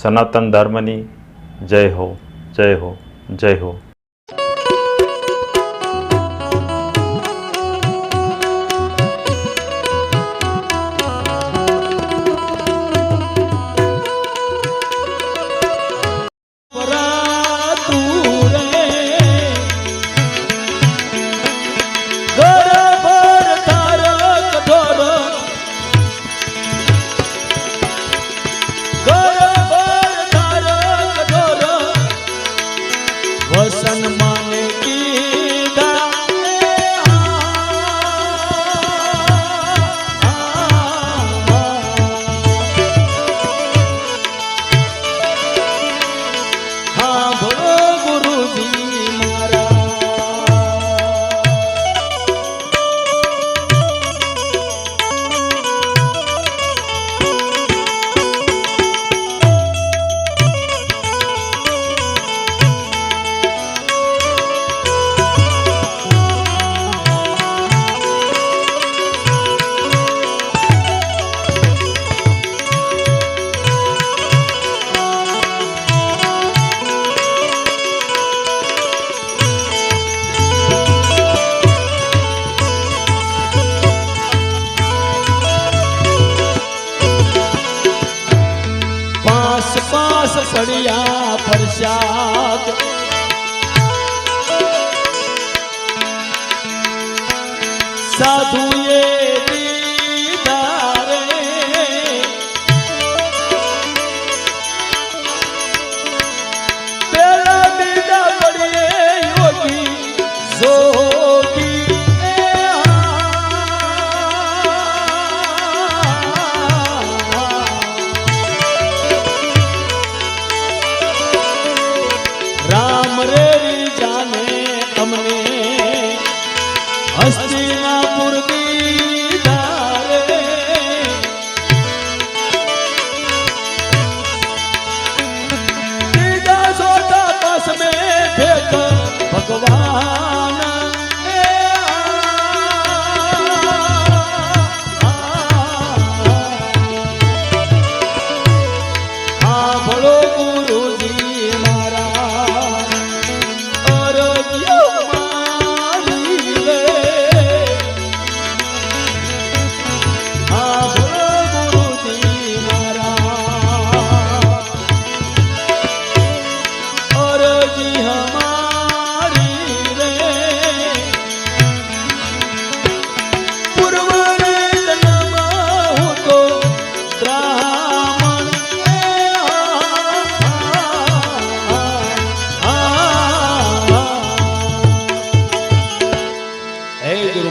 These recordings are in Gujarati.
સનાતન ધર્મની જય હો, જય હો, જય હો. પડ્યા પ્રસાદ સાધુએ દીધા રે, પેલા બીજા પડે યોગી જોગી રામ રે જાને અમને હસ્તિનાપુર દીધા રે, દીધા સોટા પાસ મેં ભેટ ભગવાન હા ભલો ગુરુજી મારા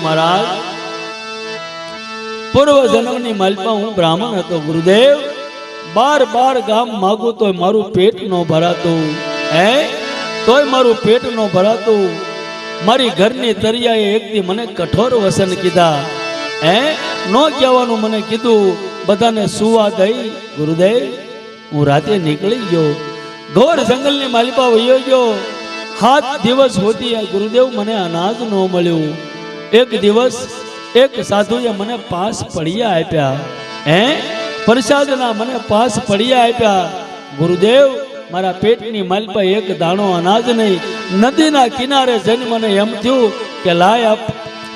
મહારાજ પૂર્વ જન્મની માલપા હું બ્રાહ્મણ હતો ગુરુદેવ. 12 ગામ માગું તોય મારું પેટ ન ભરાતું, તોય મારું પેટ ન ભરાતું. મારી ઘરની તરિયાએ એક દી મને કઠોર વસન કીધા, નો કહેવાનું મને કીધું, બધાને સુવા દઈ ગુરુદેવ હું રાતે નીકળી ગયો, ઘોર જંગલની માલપા વયો ગયો. 7 દિવસ હોતી ગુરુદેવ મને અનાજ ન મળ્યું. એક દિવસ એક સાધુએ મને પાસ પડિયા આપ્યા, પ્રસાદના મને પાસ પડિયા આપ્યા. ગુરુદેવ મારા પેટની માલપા એક દાણો અનાજ નહીં. નદીના કિનારે જઈને મને એમ થયું કે લાય આ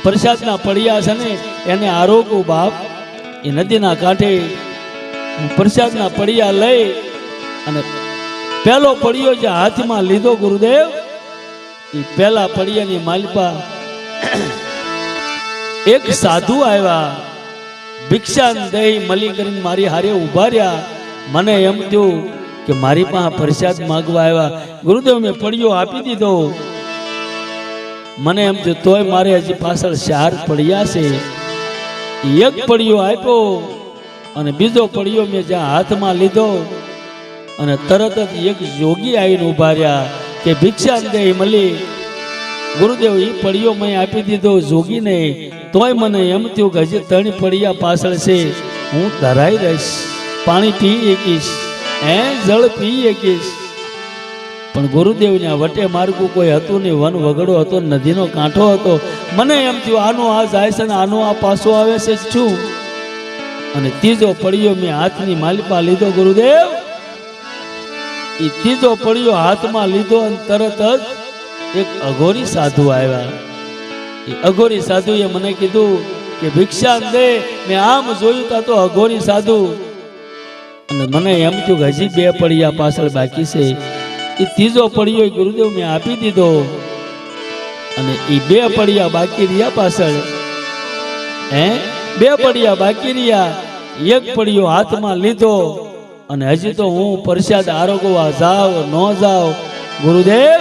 પ્રસાદના પડિયા છે ને એને આરોગું બાપ. એ નદીના કાંઠે પ્રસાદના પડિયા લઈ અને પહેલો પડિયો જે હાથમાં લીધો ગુરુદેવ, એ પહેલા પડિયાની માલપા એક સાધુ આવ્યા, ભિક્ષા દઈ મળી કરીને મારી હારે ઉભા રહ્યા. મને એમ થયું કે મારી પાસે પ્રસાદ માંગવા આવ્યા. ગુરુદેવ મેં પડિયો આપી દીધો. મને એમ થયું તોય મારે હજી પાછળ 4 પડિયા છે. એક પડિયો આપ્યો અને બીજો પડિયો મેં જ્યાં હાથમાં લીધો અને તરત જ એક યોગી આવીને ઉભા રહ્યા કે ભિક્ષા દઈ મળી. ગુરુદેવ એ પડિયો મેં આપી દીધો જોગીને, તોય મને એમ થયું કે હજી 3 પડિયા પાછળ છે, હું ધરાઈ રહીશ, પાણી પી શકીશ, જળ પી શકીશ. પણ ગુરુદેવને વટે માર્ગું કોઈ હતું નહીં, વન વગડો હતો, નદીનો કાંઠો હતો. મને એમ થયું આનો આ જાય છે ને આનો આ પાછો આવે છે શું. અને ત્રીજો પડિયો મેં હાથની માલિપા લીધો ગુરુદેવ, એ ત્રીજો પડ્યો હાથમાં લીધો અને તરત જ એક અઘોરી સાધુ આવ્યા. એ અઘોરી સાધુએ મને કીધું કે ભિક્ષા દે. મેં આમ જોયું તા તો અઘોરી સાધુ, અને મને એમ થયું કે હજી બે પડ્યા પાછળ બાકી છે. એ ત્રીજો પડ્યો ગુરુદેવ મેં આપી દીધો, અને એ બે પડ્યા બાકી રહ્યા પાછળ. બે પડ્યા બાકી રહ્યા, એક પડ્યો હાથમાં લીધો, અને હજી તો હું પ્રસાદ આરોગવા જાવ ન જાવ ગુરુદેવ.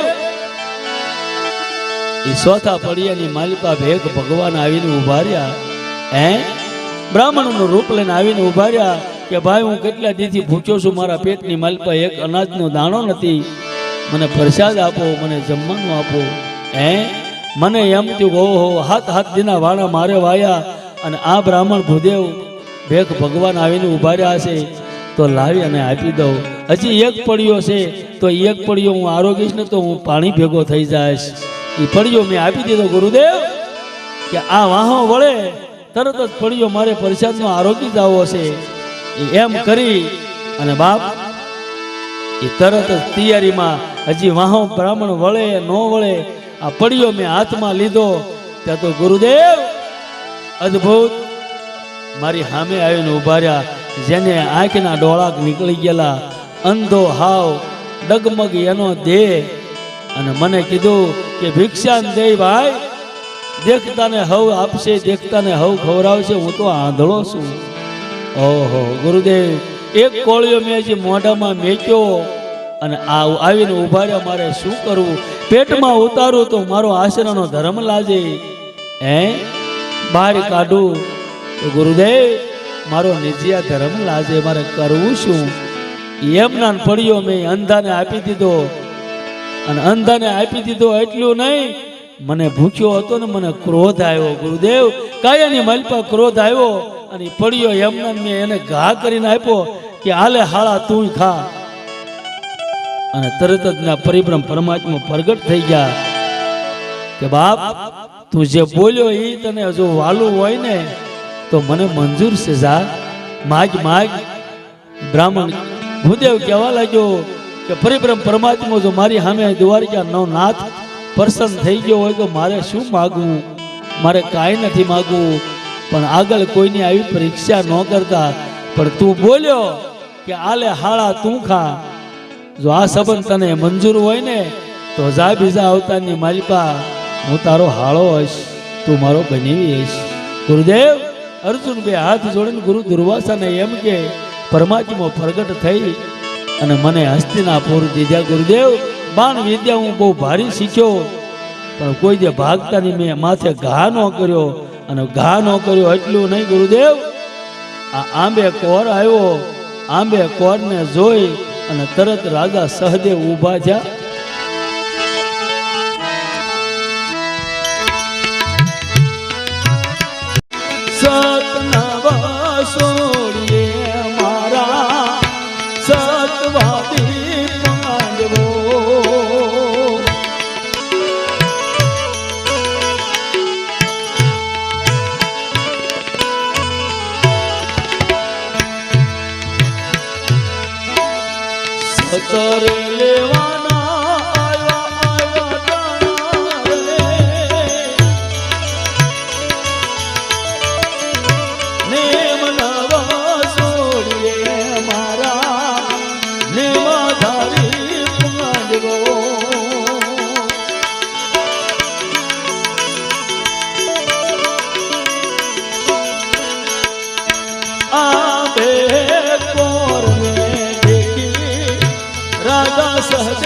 એ ચોથા પડિયાની માલિકા ભેગ ભગવાન આવીને ઉભા રહ્યા. બ્રાહ્મણનું રૂપ લઈને આવીને ઉભા રહ્યા કે ભાઈ હું કેટલા દીથી ભૂખ્યો છું, મારા પેટની માલિકા એક અનાજનો દાણો નથી, મને પ્રસાદ આપો, મને જમવાનું આપો. મને એમ થયું ઓહો, હાથ દીના વાણા મારે વાયા, અને આ બ્રાહ્મણ ભૂદેવ ભેગ ભગવાન આવીને ઉભા રહ્યા છે, તો લાવી અને આપી દઉં. હજી એક પડ્યો છે, તો એક પડ્યો હું આરોગીશ ને તો હું પાણી ભેગો થઈ જઈશ. એ પડ્યો મેં આપી દીધો ગુરુદેવ કે આ વાહો વળે તરત જ પડ્યો મારે પ્રસાદનો આરોગી જવો છે. એમ કરી અને બાપ એ તરત જ તૈયારીમાં, હજી વાહો બ્રાહ્મણ વળે ન વળે, આ પડ્યો મેં હાથમાં લીધો ત્યાં તો ગુરુદેવ અદ્ભુત મારી સામે આવીને ઉભા રહ્યા. જેને આંખના ડોળા નીકળી ગયેલા, અંધો હાવ ડગમગ એનો દેહ, અને મને કીધું કે ભિક્ષા દે ભાઈ, દેખતા ને હવ આપશે, દેખતા ને હવ ખવડાવશે, હું તો આંધળો છું. ઓહો ગુરુદેવ, એક કોળિયો મેં હજી મોઢામાં મેક્યો, અને આવીને ઉભા રહ્યા. મારે શું કરવું? પેટમાં ઉતારું તો મારો આશ્રમનો ધર્મ લાજે, બહાર કાઢું તો ગુરુદેવ મારો નિજિયા ધર્મ લાજે, મારે કરવું શું? એમના પડ્યો મેં અંધાને આપી દીધો, અને અંધાને આપી દીધો એટલું નહીં, મને ભૂખ્યો હતો ને મને ક્રોધ આવ્યો ગુરુદેવ, કાયાની માલપા ક્રોધ આવ્યો, અને પડ્યો એમના મેં એને ઘા કરીને આપ્યો કે હાલે હાળા તું ખા. અને તરત જ ના પરિબ્રહ્મ પરમાત્મા પ્રગટ થઈ ગયા કે બાપ તું જે બોલ્યો એ તને હજુ વાલું હોય ને તો મને મંજૂર છે, જા માગ માગ. બ્રાહ્મણ ભૂદેવ કહેવા લાગ્યો કે પરિબ્રહ્મ પરમાત્મા જો મારી સામે દ્વારકા નો નાથ પ્રસન્ન થઈ ગયો હોય તો મારે શું માગવું? મારે કાંઈ નથી માગવું, પણ આગળ કોઈની આવી પરીક્ષા ન કરતા, પણ તું બોલ્યો કે આલે હાળા તું ખા. જો આ સંબંધ તને મંજૂર હોય ને તો જા બીજા અવતારની માલિકા, હું તારો હાળો હશ, તું મારો બનેવી હશ. ગુરુદેવ અર્જુન બે હાથ જોડીને ગુરુ દુર્વાસાને એમ કે પરમાત્મા પ્રગટ થઈ અને મને હસ્તિનાપુર દીધા. ગુરુદેવ બાણ વિદ્યા હું બહુ ભારી શીખ્યો, પણ કોઈ જે ભાગતાની મેં માથે ઘા ન કર્યો, અને ઘા ન કર્યો એટલું નહીં ગુરુદેવ, આ આંબે કોર આવ્યો, આંબે કોરને જોઈ અને તરત રાજા સહદેવ ઊભા થયા. સતનવા સોળીએ મારા સતવાદી પાંડવો, સતરે લેવાના આયા દાણા રે, નેમ નવા સોડીએ મારા નેમાધારી પાંડવો. આ બે કોરને રાજા સહદેવ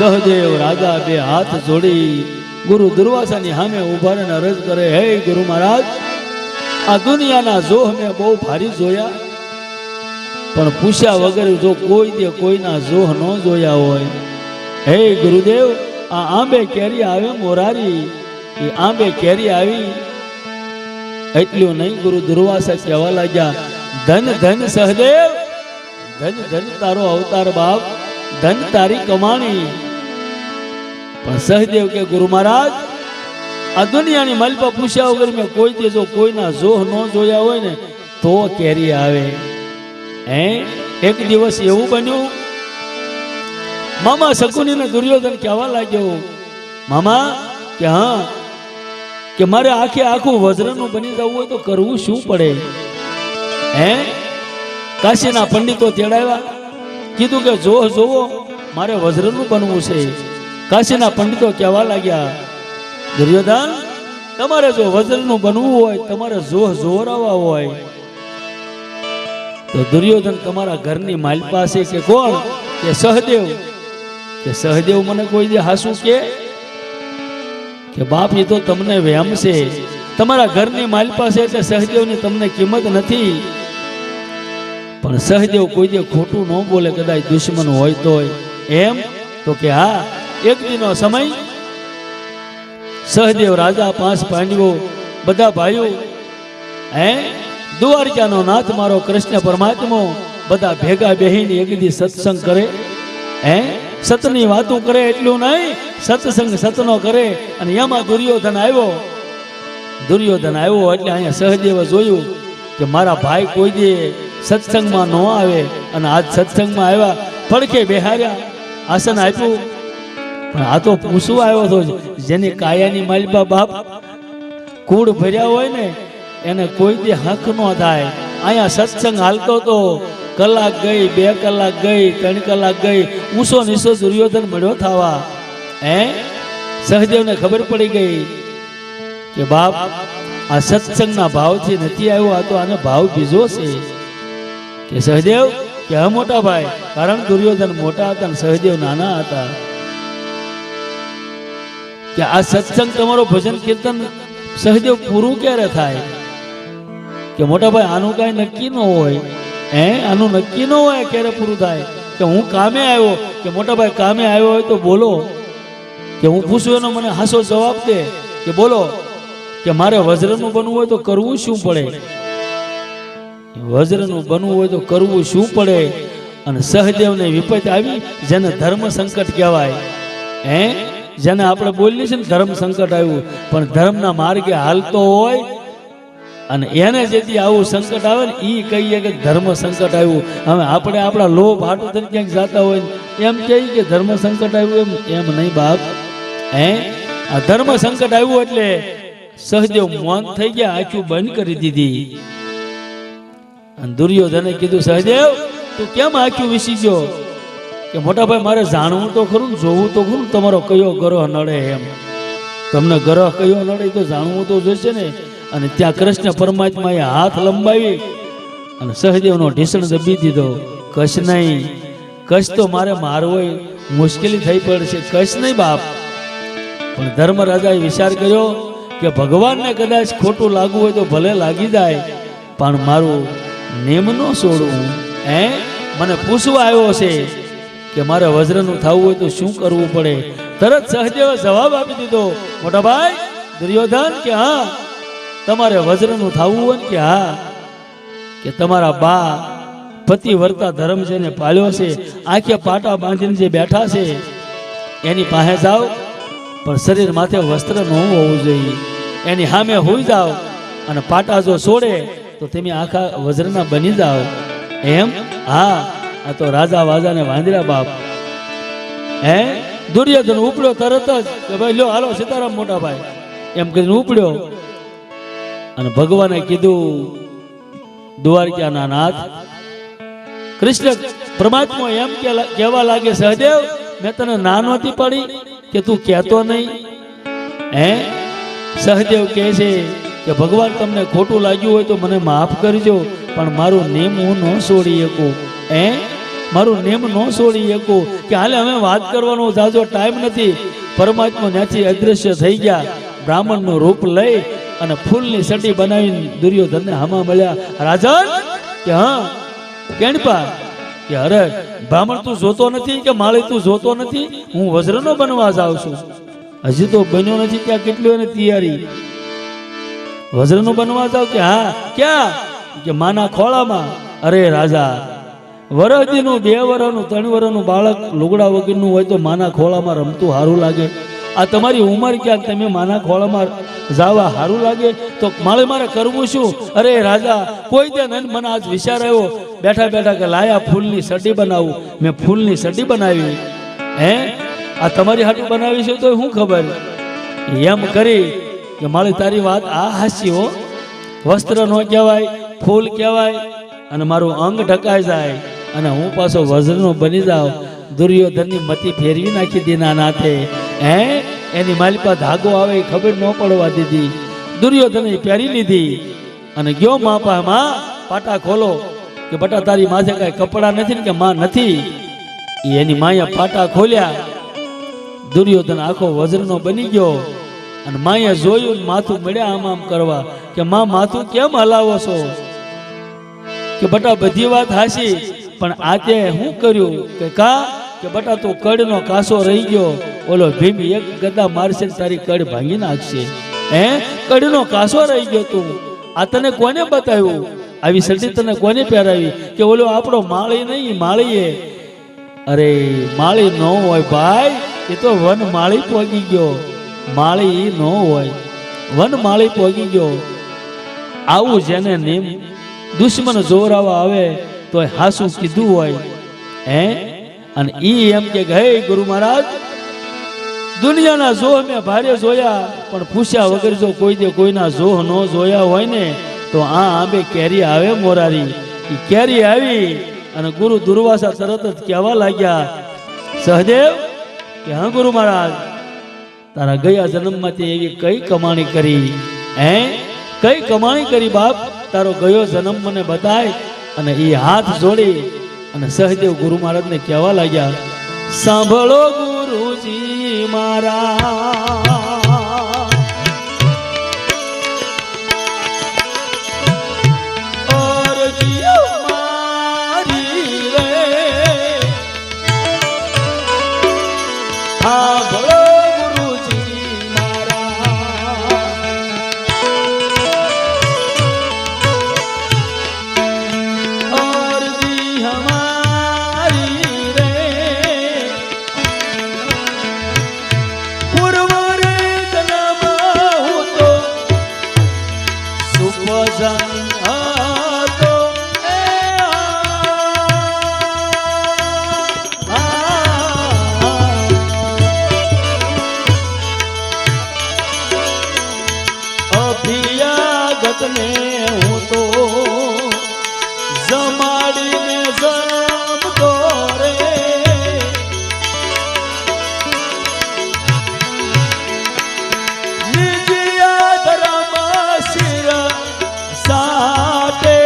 સહદેવ રાજા બે હાથ જોડી ગુરુ દુર્વાસાની સામે ઉભા રહીને અરજ કરે, હે ગુરુ મહારાજ, આ દુનિયાના જોહ મેં બહુ ભારી જોયા, પણ પૂછ્યા વગર જો કોઈ દે કોઈના જોહ ન જોયા હોય, હે ગુરુદેવ, આ આંબે કેરી આવે મોરારી, એ આંબે કેરી આવી. એટલું નહીં, ગુરુ દુર્વાસા કહેવા લાગ્યા, ધન ધન સહદેવ, ધન ધન તારો અવતાર બાપ, ધન તારી કમાણી. પણ સહદેવ કે ગુરુ મહારાજ, આ દુનિયાની માલપા પૂછ્યા વગર મેં કોઈ દે જો કોઈના જોહ ન જોયા હોય ને તો કેરી આવે. એક દિવસ એવું બન્યું, મામા શકુનીને દુર્યોધન કહેવા લાગ્યો, મામા કે હા, કે મારે આખું વજ્રનું બની જવું હોય તો કરવું શું પડે? કાશીના પંડિતો તેડાવ્યા, કીધું કે જોહ જોવો, મારે વજ્રનું બનવું છે. કાશીના પંડિતો કહેવા લાગ્યા, દુર્યોધન, તમારે જો વજ્રનું બનવું હોય, તમારે જોહ જોરાવા હોય તો દુર્યોધન તમારા ઘરની માલપા છે કે કોણ? કે સહદેવ. કે સહદેવ મને કોઈ દે હાસુ કે બાપ, એ તો તમને વહેમ છે, તમારા ઘરની માલપા છે એટલે સહદેવની તમને કિંમત નથી. પણ સહદેવ કોઈ દે ખોટું ન બોલે, કદાચ દુશ્મન હોય તોય. એમ તો કે હા, એક દિનનો સમય, સહદેવ રાજા, 5 પાંડવો, બધા ભાઈઓ, દ્વારકાનો નાથ મારો કૃષ્ણ પરમાત્મા બધા ભેગા બેહીને એક દી સત્સંગ કરે, સતની વાતો કરે. એટલું નહીં, સત્સંગ સતનો કરે. અને એમાં દુર્યોધન આવ્યો એટલે અહીંયા સહદેવે જોયું કે મારા ભાઈ કોઈ દે સત્સંગમાં ન આવે, અને આજ સત્સંગમાં આવ્યા, પડખે બેહાર્યા, આસન આપ્યું. પણ આ તો પૂછવા આવ્યો હતો, જેની કાયાની માલપા બાપ કુળ ભર્યા હોય ને એને કોઈ દે હક ન થાય. અહીંયા સત્સંગ હાલતો તો કલાક ગઈ, 2 કલાક ગઈ, 3 કલાક ગઈ, ઊંસો નીસો દુર્યોધન મળ્યો થવા. સહદેવને ખબર પડી ગઈ કે બાપ આ સત્સંગના ભાવથી નથી આવ્યો, આ તો આને ભાવ બીજો છે. કે સહદેવ કે હા મોટા ભાઈ, કારણ દુર્યોધન મોટા હતા અને સહદેવ નાના હતા. કે આ સત્સંગ તમારો ભજન કીર્તન સહદેવ પૂરું ક્યારે થાય? કે મોટા ભાઈ આનું કઈ નક્કી ન હોય, આનું નક્કી ન હોય ક્યારે પૂરું થાય. કે હું કામે આવ્યો. કે મોટા ભાઈ કામે આવ્યો હોય તો બોલો, કે હું પૂછું એનો મને હાસો જવાબ દે. કે બોલો, કે મારે વજ્રનું બનવું હોય તો કરવું શું પડે? વજ્રનું બનવું હોય તો કરવું શું પડે? અને સહદેવને વિપત આવી, જેને ધર્મ સંકટ કહેવાય. જેને આપણે બોલીએ છીએ ને ધર્મ સંકટ આવ્યું, પણ ધર્મના માર્ગે હાલતો હોય અને એને જેથી આવું સંકટ આવે ને એ કહીએ કે ધર્મ સંકટ આવ્યું. હવે આપણે આપણા લોભ હાટું થઈને ક્યાંક જતા હોય એમ કહીએ કે ધર્મ સંકટ આવ્યું, એમ નહીં બાપ. આ ધર્મ સંકટ આવ્યું એટલે સહદેવ મૌન થઈ ગયા, આંખું બંધ કરી દીધી. અને દુર્યોધને કીધું, સહદેવ તું કેમ આંખું વિસી ગયો? કે મોટા ભાઈ મારે જાણવું તો ખરું, જોવું તો ખરું, તમારો કયો ગ્રહ નડે. એમ તમને ગ્રહ કયો નડે તો જાણવું તો જોઈશે ને. અને ત્યાં કૃષ્ણ પરમાત્માએ હાથ લંબાવી અને સહદેવનો ઢીસણ દબી દીધો. કશ નહીં, કશ તો મારે મારવો મુશ્કેલી થઈ પડશે, કશ નહીં બાપ. પણ ધર્મરાજાએ વિચાર કર્યો કે ભગવાનને કદાચ ખોટું લાગવું હોય તો ભલે લાગી જાય, પણ મારું નેમ ન છોડવું. મને પૂછવા આવ્યો છે કે મારે વજ્રનું થવું હોય તો શું કરવું પડે? તરત સહદેવે જવાબ આપી દીધો, મોટા ભાઈ દુર્યોધન, કે હા તમારે વજ્રનું થવું હોય ને, કે હા, કે તમારા બા પતિવ્રતા ધર્મ છે ને પાળ્યો છે, આંખે પાટા બાંધીને જે બેઠા છે એની પાસે જાઓ, પણ શરીર માથે વસ્ત્ર ન હોવું જોઈએ. એની સામે હોઈ જાઓ અને પાટા જો છોડે તો તમે આખા વજ્રના બની જાઓ. એમ? હા, આ તો રાજા વાજાને વાંદરા બાપ. દુર્યોધન ઉપડ્યો તરત જ કે ભાઈ લ્યો હાલો સીતારામ મોટા ભાઈ એમ કહીને ઉપડ્યો. અને ભગવાને કીધું, દ્વારકાના નાથ કૃષ્ણ પરમાત્મા એમ કહેવા લાગે, સહદેવ મેં તને ના નહોતી પડી કે તું કહેતો નહીં? સહદેવ કહે છે કે ભગવાન તમને ખોટું લાગ્યું હોય તો મને માફ કરજો, પણ મારું નેમ હું ન છોડી શકું. મારું નેમ ન છોડી શકું કે હાલે અમે વાત કરવાનો જાજો ટાઈમ નથી. પરમાત્મા ત્યાંથી અદ્રશ્ય થઈ ગયા. બ્રાહ્મણનું રૂપ લઈ અને ફૂલની સટી બનાવીને દુર્યોધનને હામા મળ્યા. રાજન કે હા કેણપા કે અરે બ્રાહ્મણ તું જોતો નથી કે માળી તું જોતો નથી? હું વજ્રનો બનવા જાઉં છું. હજી તો બન્યો નથી ત્યાં કેટલી એની તૈયારી. વજ્રનો બનવા જાવ કે હા ક્યાં? કે માના ખોળામાં. અરે રાજા વરદીનું 2 વર્ષનું 3 વર્ષનું બાળક લુગડા વગરનું હોય તો માના ખોળામાં રમતું સારું લાગે? આ તમારી ઉંમર ક્યાં તમે માના ખોળામાં જાવા સારું લાગે? તો મારે કરવું શું? અરે રાજા કોઈ દે નહીં. મને આજ વિચાર આવ્યો બેઠા બેઠા કે લાયા ફૂલની સટી બનાવું. મેં ફૂલની સટી બનાવી. હે આ તમારી હાટું બનાવી છે તો શું ખબર એમ કરી કે મારી તારી વાત આ હાસી હો. વસ્ત્ર નો કહેવાય ફૂલ કહેવાય અને મારું અંગ ઢકાઈ જાય અને હું પાછો વજ્રનો બની જાઉં. દુર્યોધનની મતી ફેરવી નાખી દીના નાથે. હે એની માલિપા ધાગો આવે ખબર ન પડવા દીધી. દુર્યોધને પહેરી લીધી અને ગયો મા પા. માં પાટા ખોલો કે બટા તારી માથે કઈ કપડા નથી ને? કે માં નથી. એની માયા પાટા ખોલ્યા. દુર્યોધન આખો વજ્રનો બની ગયો અને માએ જોયું માથું મળ્યા આમ આમ કરવા કે માં માથું કેમ હલાવો છો? કે બટા બધી વાત હાસી પણ આજે શું કર્યું? કે કા કે બટા તું કડનો કાસો રહી ગયો. ઓલો ભીમ એક ગદા મારશે તારી કડ ભાંગી નાખશે. હે કડનો કાસો રહી ગયો તું. આ તને કોને બતાવ્યું? આવી સટી તને કોને પહેરાવી? કે ઓલો આપણો માળી નહીં માળીએ. અરે માળી ન હોય ભાઈ, એ તો વન માળી પોગી ગયો. માળી ન હોય વન માળી પોગી ગયો. આવું જેને નેમ દુશ્મન જોરાવા આવે તો હાસુ કીધું હોય. હે અને ઈ એમ કે હે ગુરુ મહારાજ દુનિયાના જોહ મેં ભારે જોયા પણ પૂછ્યા વગર જો કોઈ દે કોઈના જોહ ન જોયા હોય ને તો આ આંબે કેરી આવે મોરારી. ઈ કેરી આવી અને ગુરુ દુર્વાસા તરત જ કહેવા લાગ્યા સહદેવ કે હા ગુરુ મહારાજ તારા ગયા જન્મમાંથી એવી કઈ કમાણી કરી? હે કઈ કમાણી કરી બાપ? તારો ગયો જન્મ મને બતાય. અને એ હાથ જોડી અને સહદેવ ગુરુ મહારાજને કહેવા લાગ્યા સાંભળો ગુરુજી મારા હું તો જમાડીને જમતો રે નિજિયા ધર્મ શિર સાટે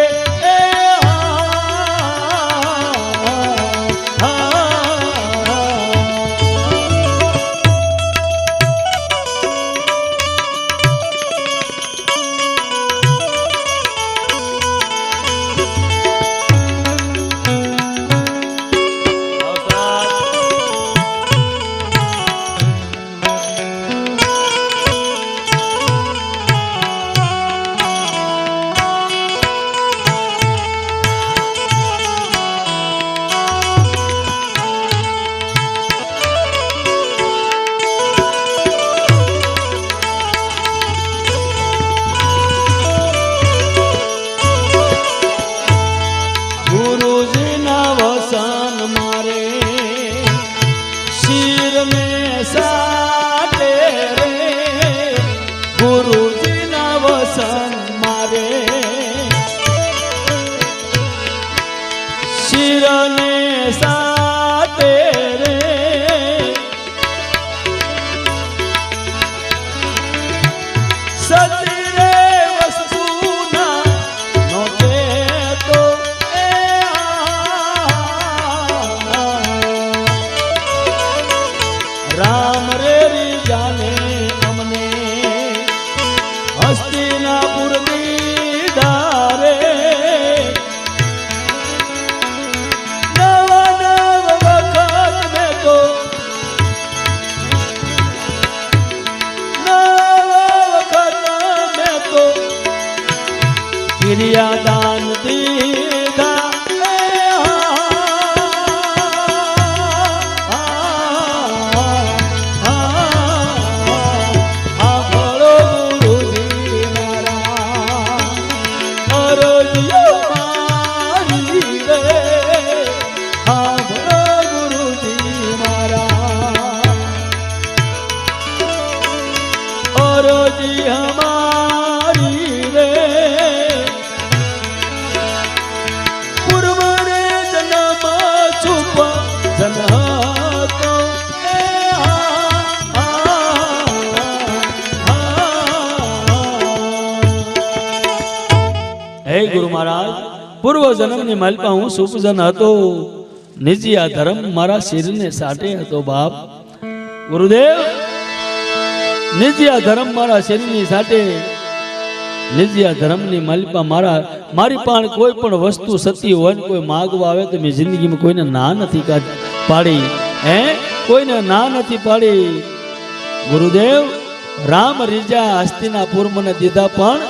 પૂર્વ જન્મની માલિકા હું સુપજન હતો, નિજી આ ધર્મ મારા શિરને સાટે હતો બાપ. ગુરુદેવ, નિજી આ ધર્મ મારા શિરની સાટે, નિજી આ ધર્મની માલિકા મારી પાસે કોઈ પણ વસ્તુ સતી હોય ને કોઈ માગવા આવે તો મેં જિંદગીમાં કોઈને ના નથી પાડી. કોઈને ના નથી પાડી. ગુરુદેવ, રામ રીજા હસ્તિનાપુર મને દીધા, પણ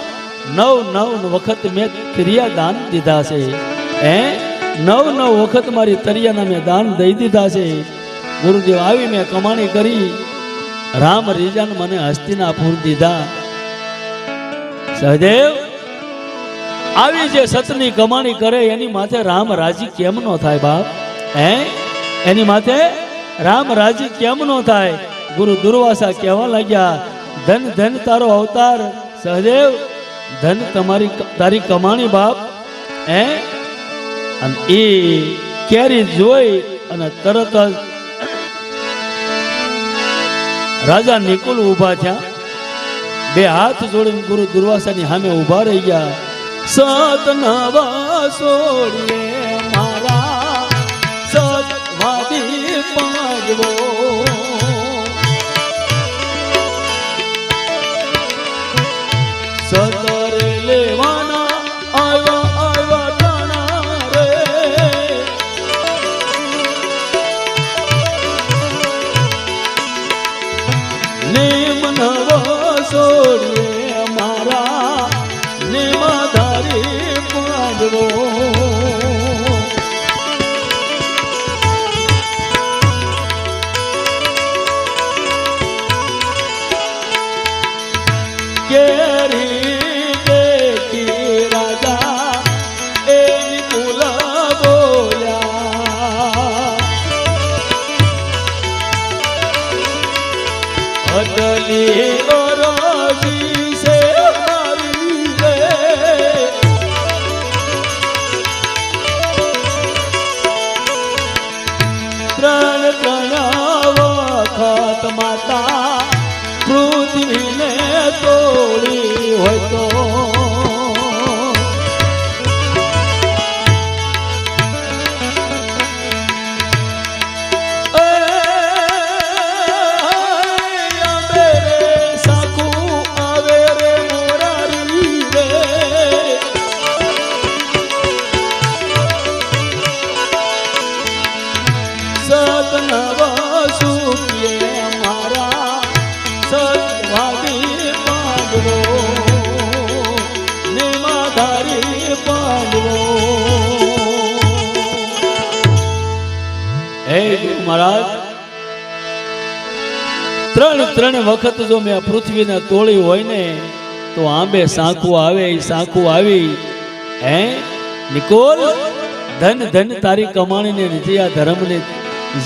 9 વખત મેં ક્રિયા દાન દીધા છે. 9 વખત મારી તરિયાના મેં દાન દઈ દીધા છે. ગુરુદેવ, આવી મેં કમાણી કરી, રામ રીજાને મને હસ્તિનાપુર દીધા. સહદેવ, આવી જે સતની કમાણી કરે એની માથે રામ રાજી કેમ નો થાય બાપ? એની માથે રામ રાજી કેમ નો થાય? ગુરુ દુર્વાસા કહેવા લાગ્યા, ધન ધન તારો અવતાર સહદેવ, ધન તારી કમાણી બાપ. અને એ કેરી જોઈ અને તરત જ રાજા નિકુલ ઉભા થયા. 2 હાથ જોડીને ગુરુ દુર્વાસાની સામે ઉભા રહી ગયા. સતનવા સોડીએ મારા સતવાદી પાડવો, સતર લેવાના આવ્યા ટાણા રે, નેમ નવા સોડીએ મારા નેમાધારી પાડવો. કેરી દેખી રાજા એની કુલ બોલ્યા, અટલી અરજી સે મારી રે, ત્રણ વખત માતા પૃથ્વીને તોડી હોય તો મહારાજ, ત્રણ વખત જો મેં પૃથ્વીને તોડી હોય ને તો આંબે સાંખું આવે. સાંખું આવી, નિકોલ, ધન ધન તારી કમાણીને નીચે આ ધર્મને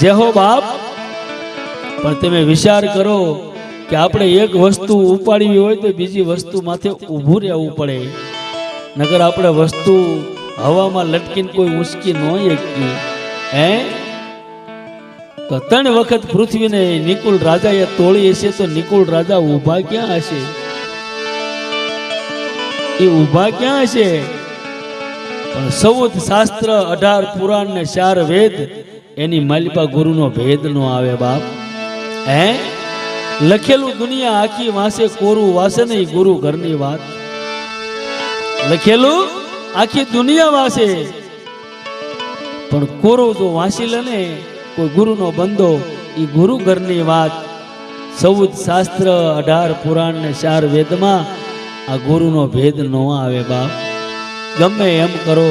જેહો બાપ. પણ તમે વિચાર કરો કે આપણે એક વસ્તુ ઉપાડવી હોય તો બીજી વસ્તુ માથે ઊભું રહેવું પડે, નગર આપણે વસ્તુ હવામાં લટકીને કોઈ ઉંચકી ન એકી. તો 3 વખત પૃથ્વીને નિકુલ રાજાએ તોડી હશે તો નિકુલ રાજા ઊભા ક્યાં હશે? એ ઊભા ક્યાં હશે? પણ 14 શાસ્ત્ર, 18 પુરાણ ને 4 વેદ, એની માલિપા ગુરુનો ભેદ નો આવે બાપ. લખેલું દુનિયા આખી વાંસે, કોરું વાસે નહીં ગુરુ ઘરની વાત. લખેલું આખી દુનિયા વાસે, પણ કોરું જો વાંચી લે ને કોઈ ગુરુનો બંધો, એ ગુરુ ઘરની વાત. 14 શાસ્ત્ર, 18 પુરાણ ને 4 વેદમાં આ ગુરુનો ભેદ ન આવે બાપ. ગમે એમ કરો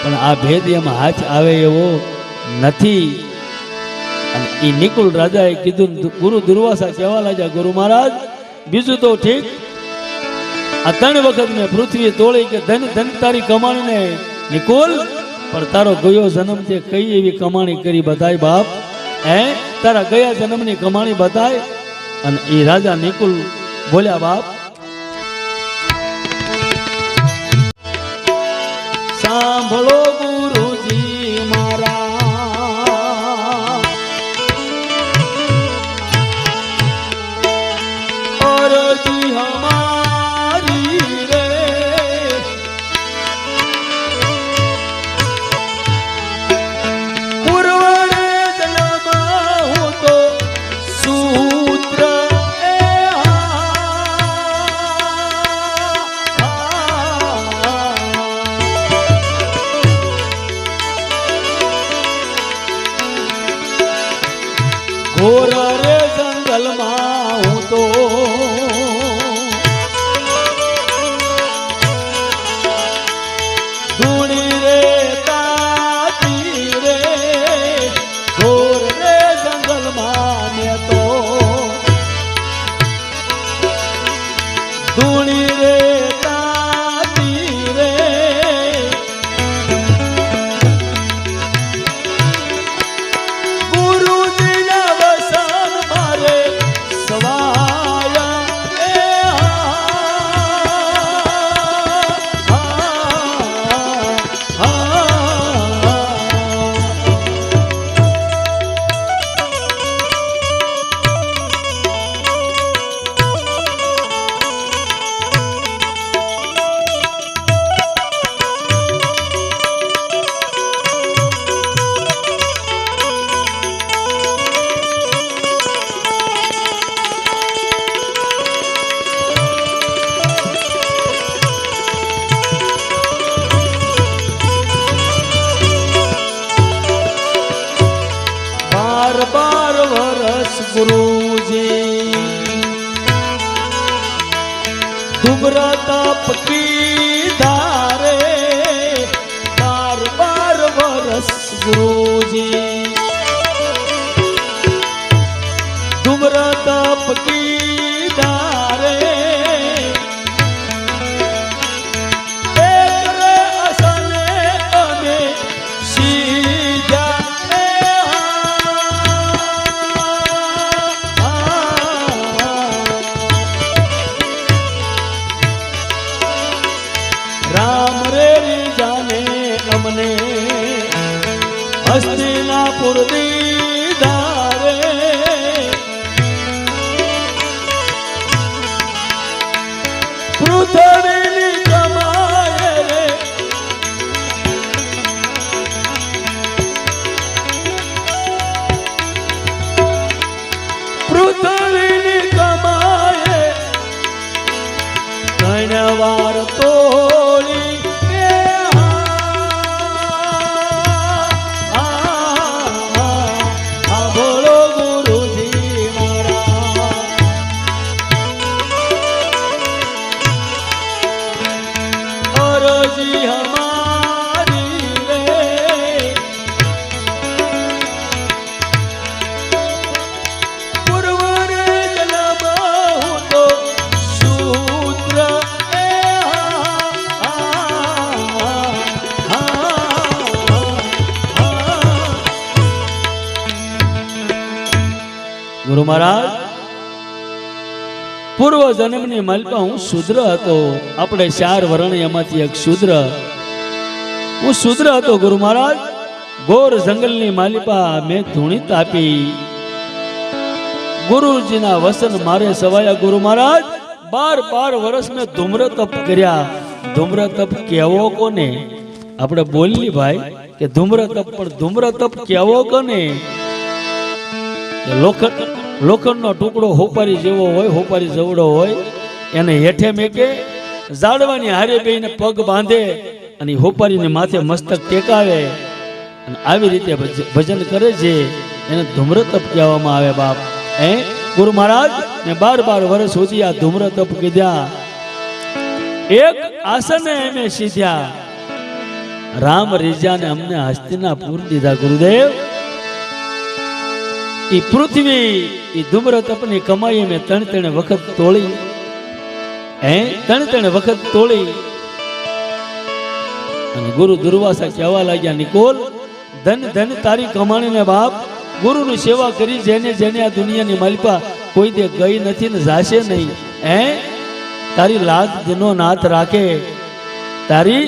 પણ આ ભેદ એમાં હાથ આવે એવો નથી. અને એ નિકુલ રાજાએ કીધું, ગુરુ દુર્વાસા કહેવા લાગ્યા, ગુરુ મહારાજ, બીજું તો ઠીક, આ 3 વખત મેં પૃથ્વી તોડી કે ધન ધન તારી કમાણીને નિકુલ, પણ તારો ગયો જન્મ તે કઈ એવી કમાણી કરી બતાય બાપ. તારા ગયા જન્મની કમાણી બતાય. અને એ રાજા નિકુલ બોલ્યા, બાપ સાંભળો ગુરુજી મારા, અરજી હમારી રે, ઘોર રે જંગલમાં હું તો ધૂણી રે તાતી રે ઘોર રે જંગલમાં મેં તો ધૂણી રે તાતી રે ગુરુજીના વસન મારે સવાયા બાર વરસ ગુરુજી દુબરા તપ કીધા રે 12 વરસ ગુરુજી દુબરા તપ કીધા રે એક રે અસને અમે સીધા રામ રે જાને અમને હસ્તિનાપુર દીધા રે પૃથ્વીની કમાય રે પૃથ્વીની કમાય ઘણવાર તોડી બોલો ગુરુજી મારા અરજી હમારી રે પૂર્વ રે જન્મમાં હું તો શૂદ્ર ગુરુ મહારાજ પૂર્વ જન્મની માલિકા હું શૂદ્ર હતો. આપણે 4 વર્ણ એમાંથી એક શૂદ્ર, હું શૂદ્ર હતો ગુરુ મહારાજ. ઘોર જંગલની માલિકા મેં ધૂણી તાપી, ગુરુજીના વસન મારે સવાયા. ગુરુ મહારાજ 12 વર્ષ મેં ધૂમ્ર તપ કર્યા. ધૂમ્ર તપ કેવો કોને? આપણે બોલી ભાઈ કે ધૂમ્ર તપ, પણ ધૂમ્ર તપ કેવો કોને? લોખંડનો ટુકડો હોપારી જેવો હોય, હોપારી જવડો હોય, એને હેઠે મેકે ઝાડવાની હારે બેઈને પગ બાંધે અને હોપારીને માથે મસ્તક ટેકાવે અને આવી રીતે ભજન કરે છે, એને ધૂમ્ર તપ કહેવામાં આવે. બાપ ગુરુ મહારાજ ને 12 વર્ષ સુધી આ ધૂમ્ર તપ કીધા. એક આસને અમે સીધ્યા. રામ રીજાને અમને હસ્તિનાપુર દીધા. ગુરુદેવ ઈ પૃથ્વી ઈ ધૂમ્ર તપની કમાઈ મેં 3 વખત તોડી. 3 વખત તોડી અને ગુરુ દુર્વાસા કહેવા લાગ્યા, નિકોલ ધન ધન તારી કમાણીને બાપ. ગુરુની સેવા કરી જેને જેને આ દુનિયાની માલિકા કોઈ દે ગઈ નથી ને જાશે નહીં. તારી લાજ દિનો નાથ રાખે, તારી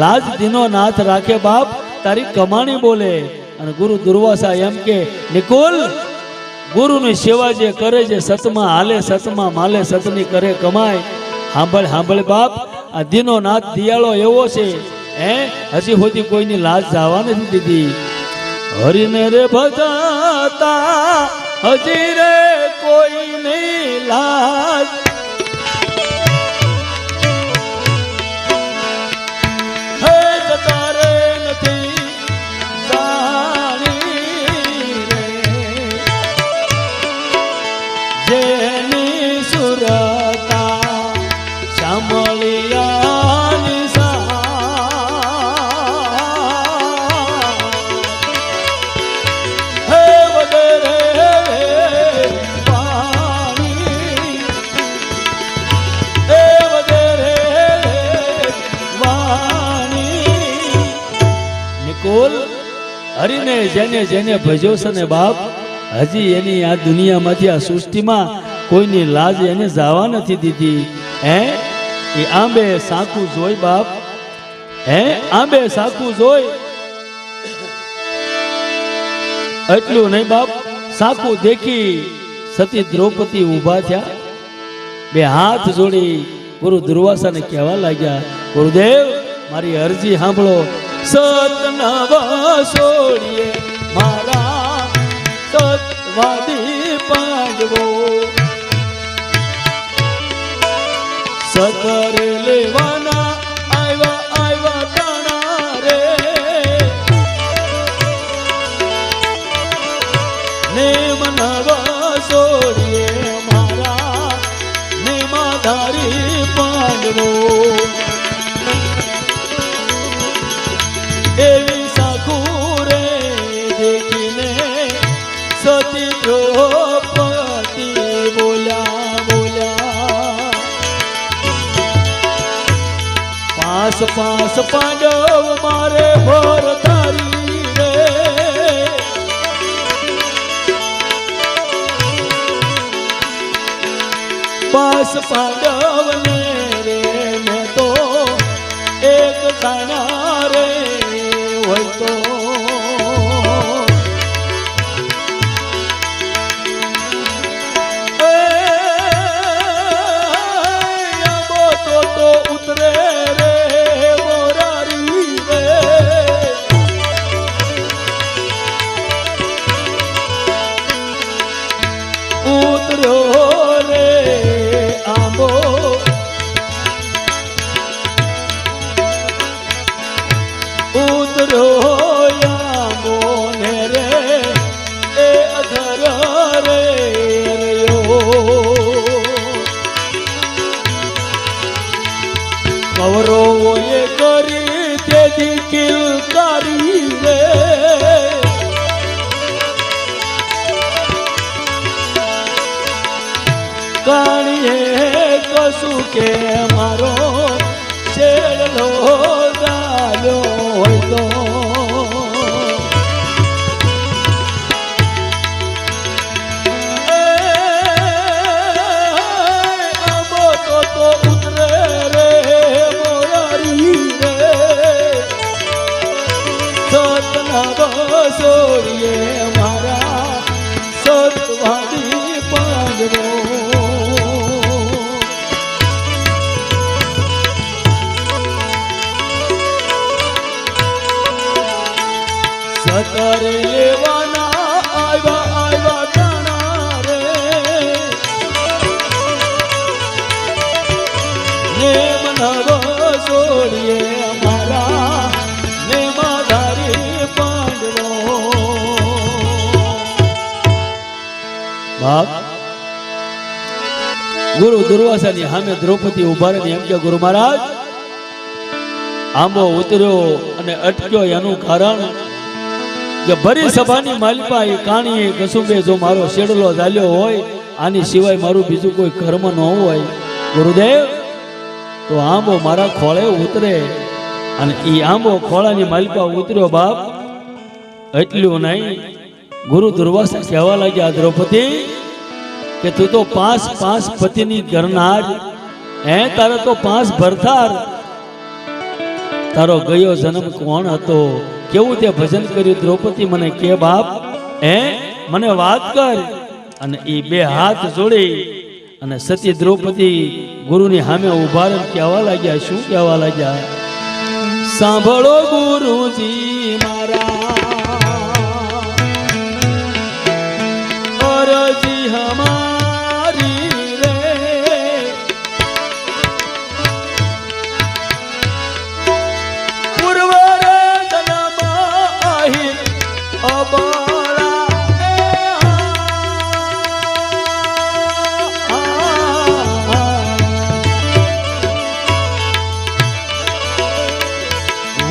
લાજ દિનો નાથ રાખે બાપ. તારી કમાણી બોલે. અને ગુરુ દુર્વાસા એમ કે, નિકોલ ગુરુની સેવા જે કરે છે, સતમાં હાલે સતમાં માલે, સતની કરે કમાય. સાંભળ સાંભળ બાપ, આ દિનો નાથ દિયાળો એવો છે, હજી સુધી કોઈની લાજ જવા નથી દીધી. હરિને રે ભજાતા હજી રે કોઈની લાજ. હે જતા રે નથી જાણી રે હરીને જેને જેને ભજ્યો છે ને બાપ, હજી એની આ દુનિયામાંથી આ સૃષ્ટિમાં કોઈની લાજ એને જવા નથી દીધી. હે એ આંબે સાકું જોઈ બાપ, હે આંબે સાકું જોઈ. એટલું નહીં બાપ, સાકું દેખી સતી દ્રૌપદી ઊભા થયા, બે હાથ જોડી ગુરુ દુર્વાસાને કહેવા લાગ્યા, ગુરુદેવ મારી અરજી સાંભળો. સતનવા સોડીએ મારા સતવાદી પાંડવો, સતર લેવાના આવ્યા આવ્યા તાણા રે, નેમ નવા સોડીએ મારા નેમાધારી પાંડવો. એવી સાખું રે દેખીને સતી દ્રૌપદી બોલ્યા બોલ્યા, પાસ પાસ પાંડવ મારે ભર તારી રે, પાસ પાંડવ ને રે મેં તો એક તાણા રે હોય તો. તો ઉતરે રે મોરારી રે, ઉતર્યો રે આંબો, ઉતર્યો આંબો ને રે એ અધર રે રહ્યો. કૌરવોએ કરી તેથી કિલકારી રે, કાણીએ કશું કે મારો છેડલો ગાલ્યો હોય તો. આંબો તો ઉતરે રે મોરારી રે, સતનવા સોડીએ મારા સતવાદી પાંડવો. સતર લેવાના આવ્યા આવ્યા તાણા રે, નેમ નવા સોડીએ મારા નેમાધારી પાંડવો. બાપ ગુરુ દુર્વાસાની સામે દ્રૌપદી ઉભા રહીને એમ કે ગુરુ મહારાજ, આંબો ઉતર્યો અને અટક્યો એનું કારણ કે ભરી સભાની માલિકા એ કાણીએ કસુંબે જો મારો શેડલો ઝાલ્યો હોય, આની સિવાય મારું બીજું કોઈ કર્મ ન હોય ગુરુદેવ, તો આંબો મારા ખોળે ઉતરે. અને એ આંબો ખોળાની માલિકા ઉતર્યો બાપ. એટલું નહીં, ગુરુ દુર્વાસા કહેવા લાગ્યા, દ્રૌપદી કે તું તો 5 પતિની ઘરનાર, હે તારે તો 5 ભરથાર. તારો ગયો જન્મ કોણ હતો, કેવું તે ભજન કર્યું દ્રૌપદી મને કે બાપ, હે મને વાત કર. અને એ બે હાથ જોડી અને સતી દ્રૌપદી ગુરુની સામે ઉભા રહીને કહેવા લાગ્યા, શું કહેવા લાગ્યા? સાંભળો ગુરુજી મારા અરજી હમારી રે, પૂર્વ રે જન્મ આહી અબળા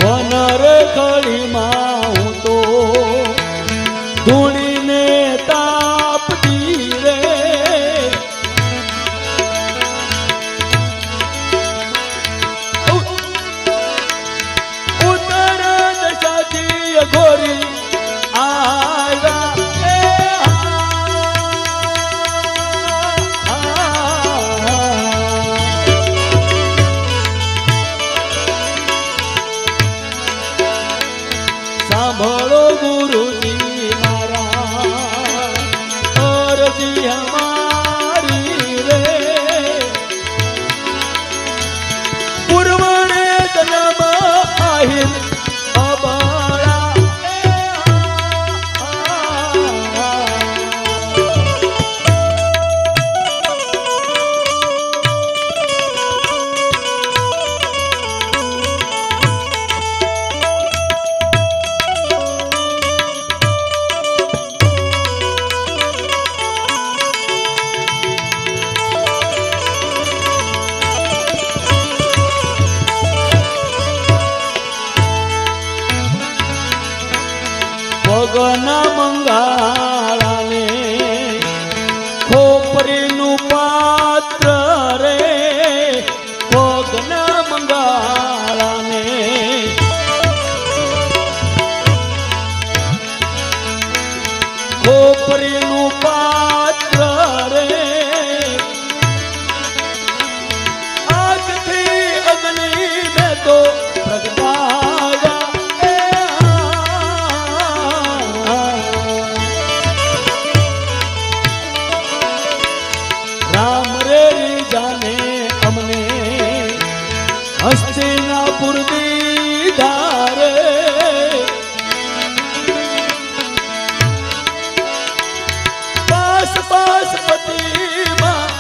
વનર ખડીમાં હું તો ધૂણીને તાપતી રે, ઉત્તર દશાથી ઘોરી અરજી અમારી રે પૂર્વને જન્મ આહિર અબળા ભગના મંગાળાને ખોપરીનું પાત્ર રે ભગના મંગાળાને ખોપરીનું પાત્ર રે આગથી અગ્નિ મેં તો પ્રગટાયા હસ્તિનાપુર દીધા રે પાસ પાસ પતિમાં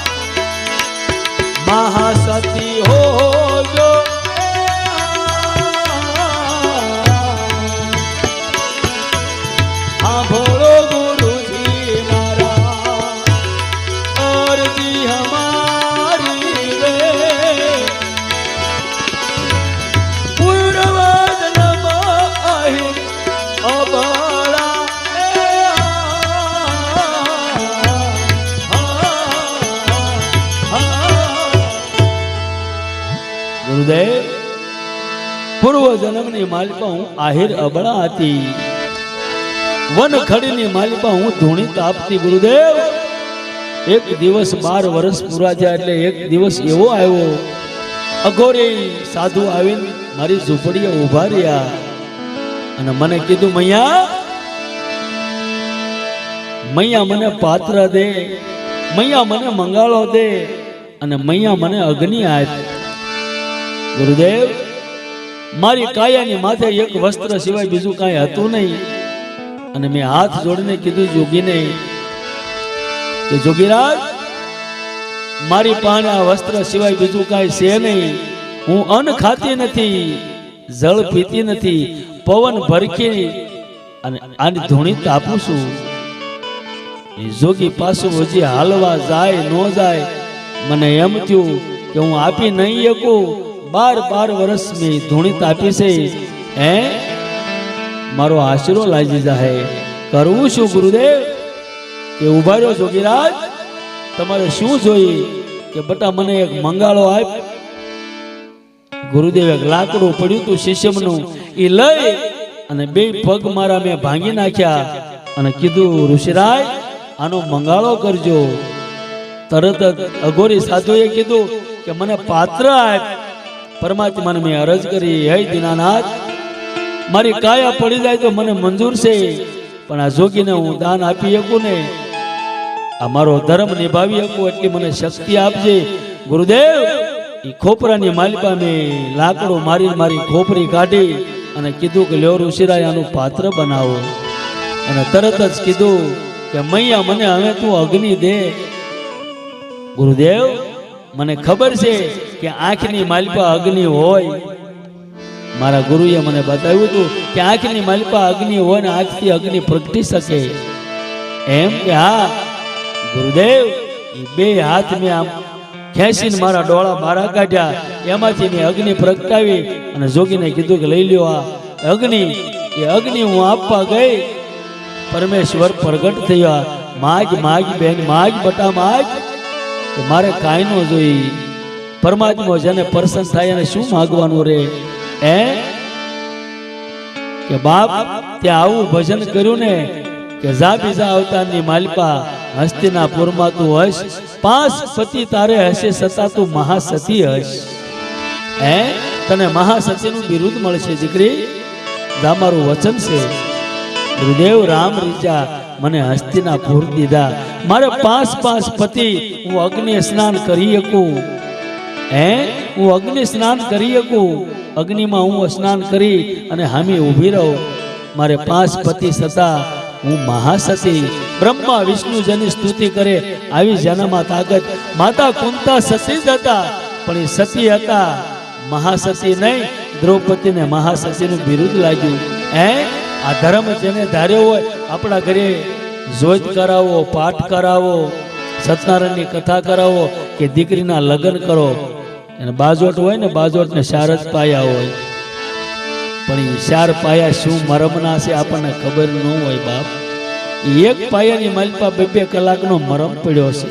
મહાસતી હોજો સાંભળો ગુરુજી મારા અરજી હમારી રે ગુરુદેવ પૂર્વ જન્મની માલિકા હું આહિર અબળા હતી વનખડીની માલિકા હું ધૂણી તાપતી ગુરુદેવ એક દિવસ 12 વર્ષ પૂરા થયા એટલે એક દિવસ એવો આવ્યો અઘોરે સાધુ આવીને મારી ઝૂંપડીએ ઊભા રહ્યા અને મને કીધું મૈયા મને પાત્ર દે મૈયા મને મંગાળો દે અને મૈયા મને અગ્નિ આપ ગુરુદેવ મારી કાયાની માથે એક વસ્ત્ર સિવાય બીજું કાંઈ હતું નહીં અને મેં હાથ જોડીને કીધું જોગીને કે જોગીરાજ મારી પાસે આ વસ્ત્ર સિવાય બીજું કાંઈ છે નહીં હું અન્ન ખાતી નથી જળ પીતી નથી પવન ભરખી અને આની ધૂણી તાપું છું જોગી પાછું હજી હાલવા જાય ન જાય મને એમ થયું કે હું આપી નહીં શકું 12 વર્ષ મેં ધૂણી તાપી છે હે મારો આશરો લાગી જાય કરવું શું ગુરુદેવ કે ઉભા રહ્યો જોગીરાજ તમારે શું જોઈએ કે બટા મને એક મંગાળો આપ ગુરુદેવ એક લાકડું પડ્યું તું શીશમનું એ લઈ અને 2 પગ મારા મેં ભાંગી નાખ્યા અને કીધું ઋષિરાજ આનો મંગાળો કરજો તરત જ અઘોરી સાધુએ કીધું કે મને પાત્ર આપ પરમાત્માને મેં અરજ કરી હે દીનાનાથ મારી કાયા પડી જાય તો મને મંજૂર છે પણ આ જોગીને હું દાન આપી શકું ને આ મારો ધર્મ નિભાવી શકું એટલી મને શક્તિ આપજે ગુરુદેવ એ ખોપરાની માલિકા મેં લાકડું મારી ખોપરી કાઢી અને કીધું કે લ્યો ઋષિરાય આનું પાત્ર બનાવો અને તરત જ કીધું કે મૈયા મને હવે તું અગ્નિ દે ગુરુદેવ મને ખબર છે કે આંખની માલિકા અગ્નિ હોય મારા ગુરુએ મને બતાવ્યું હતું કે આંખની માલિકા અગ્નિ હોય ને આંખથી અગ્નિ પ્રગટી શકે એમ કે હા ગુરુદેવ એ 2 હાથ મેં આમ ખેંચીને મારા ડોળા બહાર કાઢ્યા એમાંથી મેં અગ્નિ પ્રગટાવી અને જોગીને કીધું કે લઈ લ્યો આ અગ્નિ એ અગ્નિ હું આપવા ગઈ પરમેશ્વર પ્રગટ થયા માગ બેન માગ બટા માગ મારે કાંઈ ન જોઈ પરમાત્મા જેને પ્રસન્ન થાય એને શું માગવાનું રે કે બાપ ત્યાં આવું ભજન કર્યું ને કે જા બીજા અવતારની માલિકા હસ્તિનાપુરમાં તું હશ 5 પતિ તારે હશે છતાં તું મહાસતી હશ તને મહાસતીનું બિરુદ મળશે દીકરી આ મારું વચન છે ગુરુદેવ રામ રીચા મને હસ્તિનાપુર દીધા. મારે 5 પતિ હું અગ્નિ સ્નાન કરી શકું, હું અગ્નિ સ્નાન કરી શકું, અગ્નિમાં હું સ્નાન કરી અને હામી ઊભી રહું. મારે 5 પતિ છતાં હું મહાસતી, બ્રહ્મા વિષ્ણુ જેની સ્તુતિ કરે આવી જેનામાં તાકાત. માતા કુંતા સતી જ હતા, પણ એ સતી હતા, મહાસતી નહીં. દ્રૌપદીને મહાસતીનું બિરુદ લાગ્યું. આ ધર્મ જેને ધાર્યો હોય, આપણા ઘરે જોત કરાવો, પાઠ કરાવો, સત્યનારાયણની કથા કરાવો કે દીકરીના લગ્ન કરો, અને બાજોટ હોય ને, બાજોટને 4 જ પાયા હોય, પણ એ 4 પાયા શું મરમના છે આપણને ખબર ન હોય બાપ. એક પાયાની માલપા 2 કલાકનો મરમ પડ્યો છે.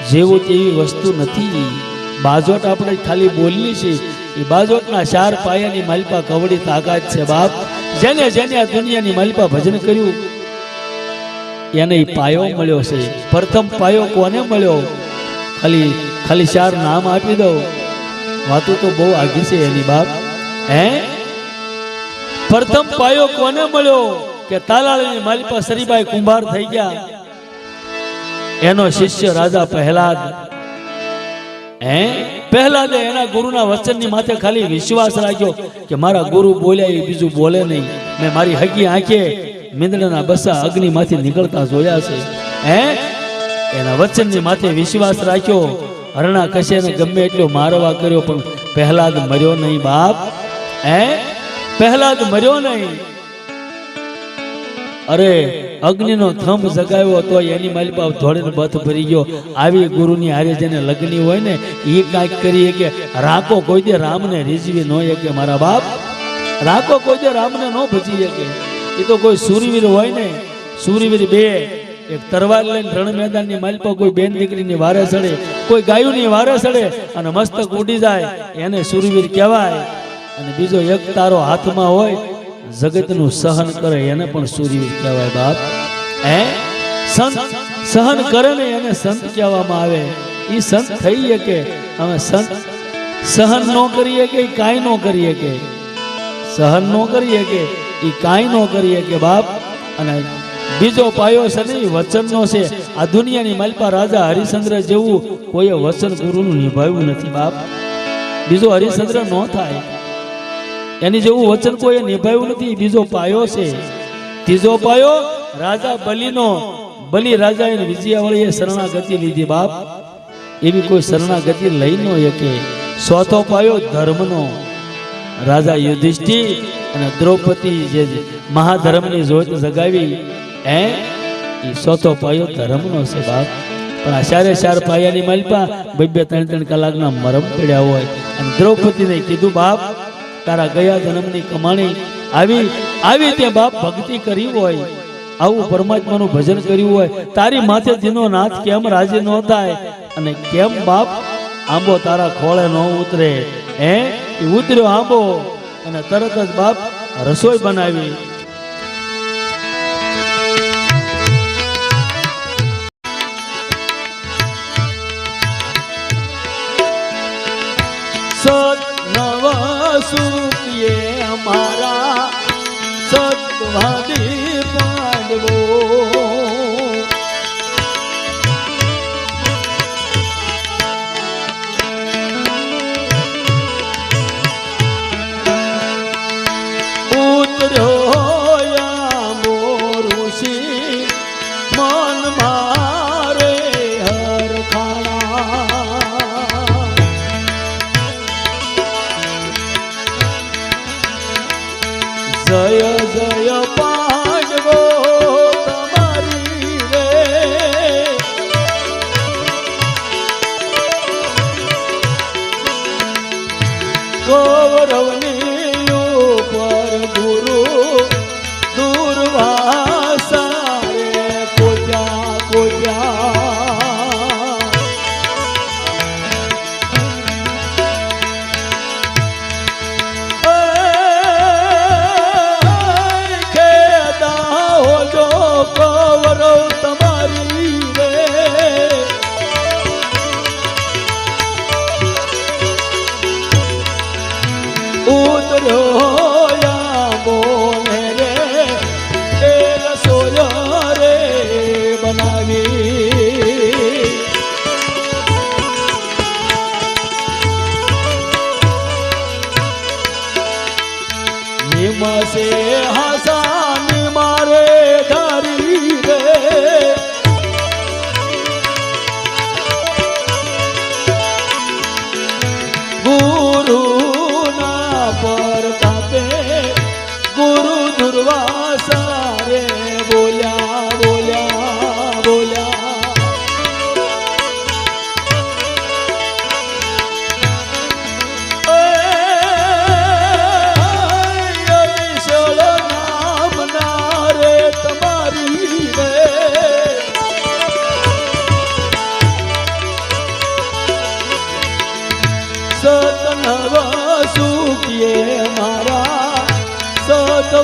જેવું તેવી વસ્તુ નથી. બાજોટ આપણે ખાલી બોલની છે, એ બાજોટના 4 પાયાની માલપા કવડી તાકાત છે બાપ. જેને જેને આ દુનિયાની માલપા ભજન કર્યું એને એ પાયો મળ્યો છે. પ્રથમ પાયો કોને મળ્યો? ખાલી 4 નામ આપી દઉં, વાતો તો બહુ આગી છે એની બાપ. પ્રથમ પાયો કોને મળ્યો? કે તાલાળની માલિપા સરીબાઈ કુંભાર થઈ ગયા. એનો શિષ્ય રાજા પ્રહલાદ. પ્રહલાદે એના ગુરુના વચનની માથે ખાલી વિશ્વાસ રાખ્યો કે મારા ગુરુ બોલ્યા એ બીજું બોલે નહીં. મેં મારી હકી આંખે મીંદડાના બસા અગ્નિમાંથી નીકળતા જોયા છે. એના વચનની માથે વિશ્વાસ રાખ્યો. હરણા કશ્યપને ગમે એટલો મારવા કર્યો, પણ પ્રહલાદ મર્યો નહીં બાપ. પ્રહલાદ મર્યો નહીં. અરે અગ્નિનો થંભ જગાવ્યો તો એની માલિપા ધોળીને બથ ભરી ગયો. આવી ગુરુની હારે જેને લગ્ની હોય ને એ કાંઈક કરીએ કે રાકો કોઈ દે રામને રીઝવી ન શકે મારા બાપ. રાકો કોઈ દે રામને ન ભજી શકે. એ તો કોઈ સુરવીર હોય ને, સુરવીર 2 એક તરવાર લઈને રણ મેદાનની માલિપા કોઈ બેન દીકરીની વારે ચડે, કોઈ ગાયુની વારે ચડે અને મસ્તક ઉડી જાય એને સુરવીર કહેવાય. અને બીજો એક તારો હાથમાં હોય, જગતનું સહન કરે એને પણ સુરવીર કહેવાય બાપ. સંત સહન કરે ને એને સંત કહેવામાં આવે. એ સંત થઈ શકે. અમે સંત સહન ન કરીએ કે કાંઈ ન કરીએ, કે સહન ન કરીએ કે એ કાંઈ ન કરીએ કે બાપ. અને બીજો પાયો છે ને વચનનો છે. આ દુનિયાની માલપા રાજા હરિશ્ચંદ્ર જેવું કોઈ વચન ગુરુનું નિભાવ્યું નથી બાપ. બીજો હરિશ્ચંદ્ર ન થાય એની જેવું વચન કોઈ નિભાવ્યું નથી. બીજો પાયો છે. ત્રીજો પાયો રાજા બલિનો. બલિ રાજાએ વિજયાવળીએ શરણાગતિ લીધી બાપ. એવી કોઈ શરણાગતિ લઈ ન શકે. ચોથો પાયો ધર્મનો. રાજા યુધિષ્ઠિર અને દ્રૌપદી જે મહાધર્મની જોત જગાવી, એ ચોથો પાયો ધર્મનો છે બાપ. પણ આ 4 પાયાની માલિપા 2-3 કલાકના મરમ પડ્યા હોય. અને દ્રૌપદીને કીધું બાપ તારા ગયા જન્મની કમાણી આવી તે બાપ ભક્તિ કરી હોય, આવું પરમાત્માનું ભજન કર્યું હોય, તારી માથે દીનો નાથ કેમ રાજી ન થાય? અને કેમ બાપ આંબો તારા ખોળે ન ઉતરે? એ ઉતર્યો આંબો અને તરત જ બાપ રસોઈ બનાવી. સત નવ સુખીએ અમારા સતવાદી પાંડવો, જય જય પા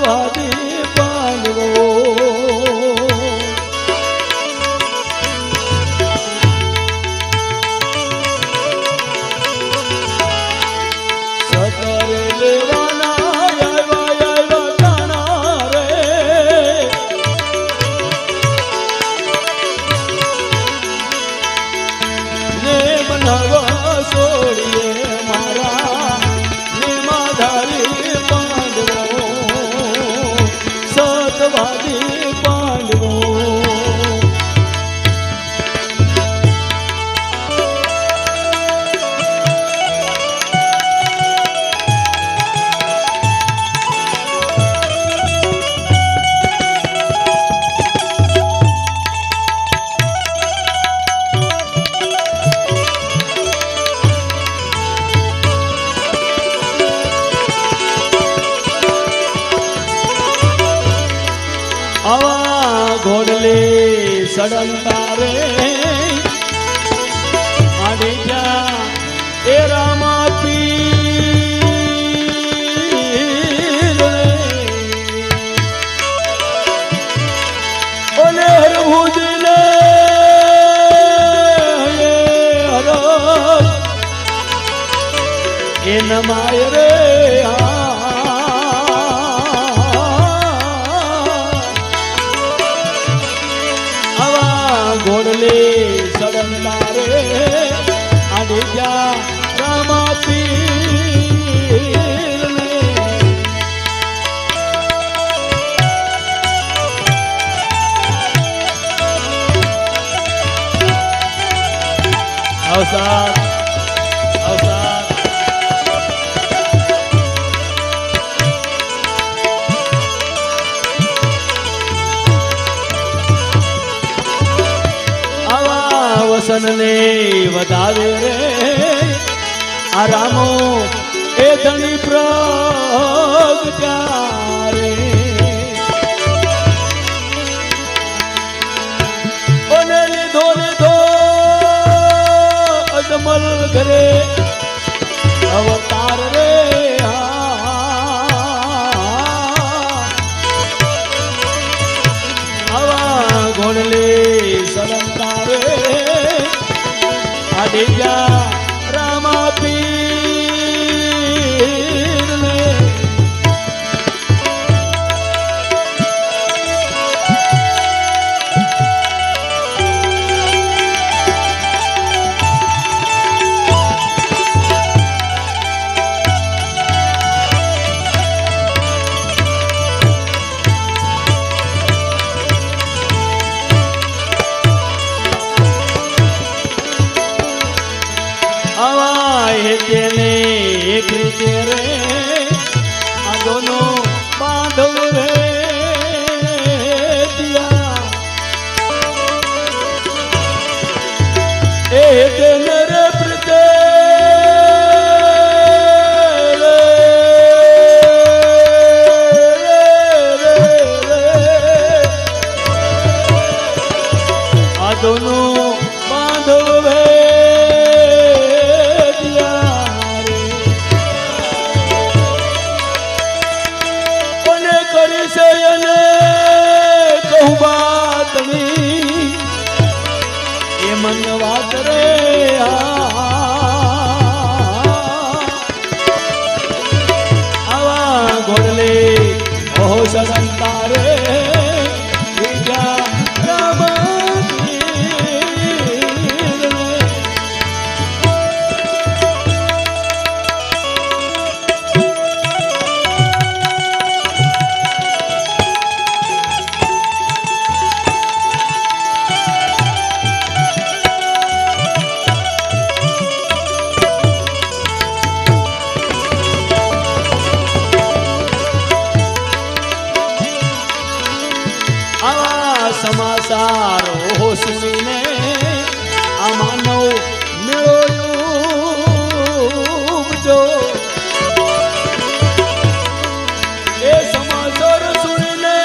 સતવાદી પાંડવો સતરે લેવાના આવ્યા તાણા રે ને બનાવવા છોડીએ મારા ને માધારી પાંડવો સતવાદી પાંડવો આવા ઘોડલે સડંતા રે આડે જા એ રામા પીર રે ઓલે હરભુજલે હર એ નમાય રે ઘોડલે સડંતા રે આડે જા રામા પીર ને અવસાદ અવસાદ વસન ને વધાવે રે આ રામો એ ધણી પ્રગટારે ઓને લીધો લીધો અજમલ ઘરે અવતાર રે આવા ઘોડલે સડંતા રે આડે જા રામા પીર ને તેને એક રીતે રે આ દોનો બાંધવ રે દિયા એ તેને રે પ્રતે આ દોનો બાંધવ રે એ મન વાત રે આવા ઘોડલે ઓહો સડંતા રે સમાચાર ઓહો સુણીને આ માનવ મેળો જો એ સમાચાર સુણીને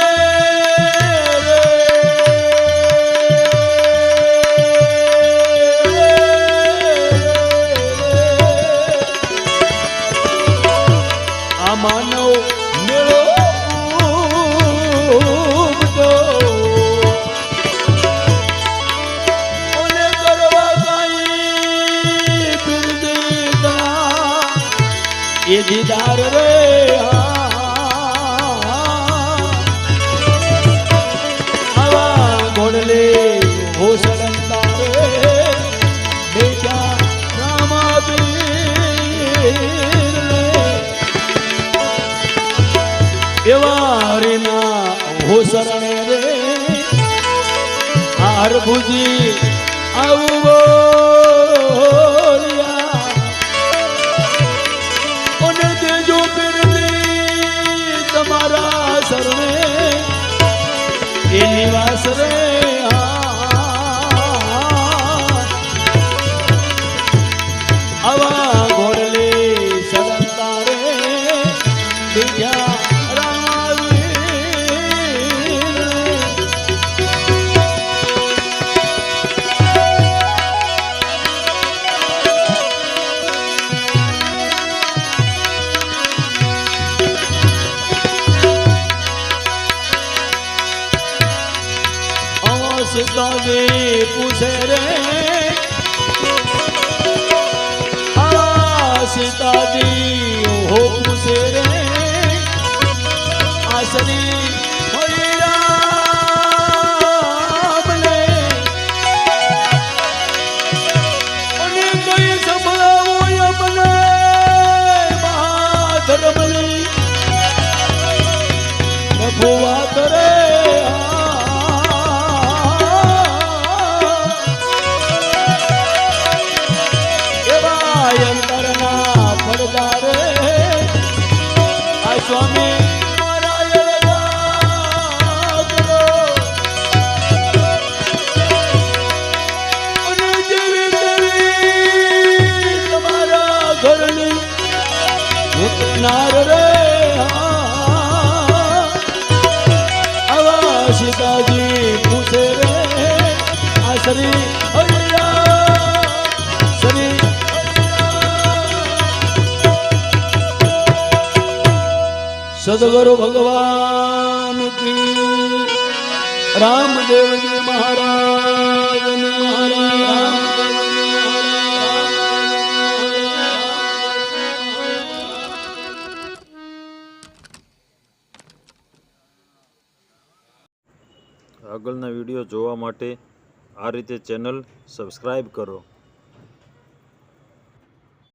આ માનવ મેળો હો શરણે રે હાર ભુજી આવું બોલ્યા અને દેજો પીરની તમારા શરણે એ નિવાસ રે આવા ઘોડલે સદંતા રે બીજા સીતાજી પૂછે રે સીતાજી હો પૂછે રે આસરી રામને અને કઈ સંભળાવો અમને મહાધર્મની પ્રભુ વાત રે સ્વામી તમારા ઘરની ઉતનાર રે આવા સીતાજી પૂછે રે આ શ્રી શ્રી સદગુરુ ભગવાન કી રામદેવજી મહારાજ આગળના વિડીયો જોવા માટે આ રીતે ચેનલ સબસ્ક્રાઈબ કરો.